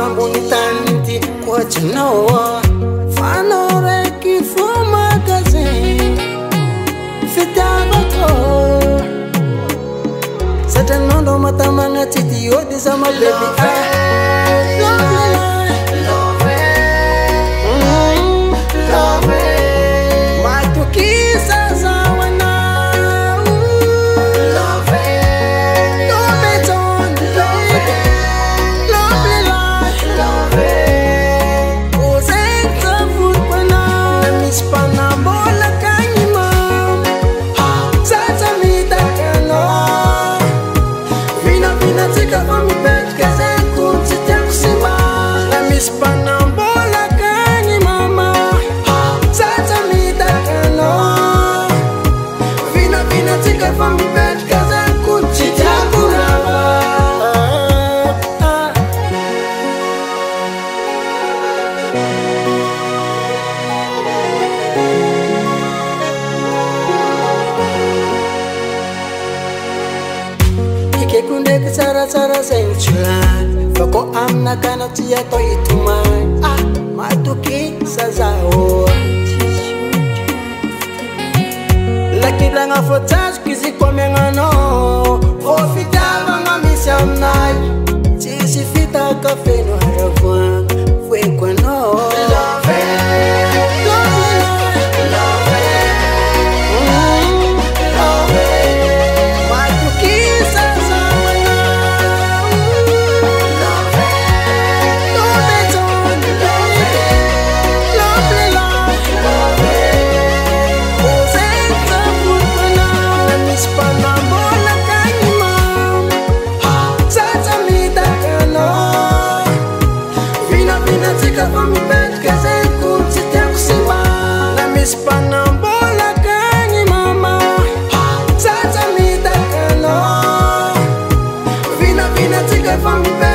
ambonitanity koatranao fanao raiky fo magasin fitiavako satria anao ndao matamagna tsy dio dia za mabeby matokisa zaho anao Sara sensual Fako amna kana tia to itumai Matuki sazao Laki langa fotas kizi kwa mengano Ofita wanga misi amnai Sisi fita kafe no haravang Fue kwa no From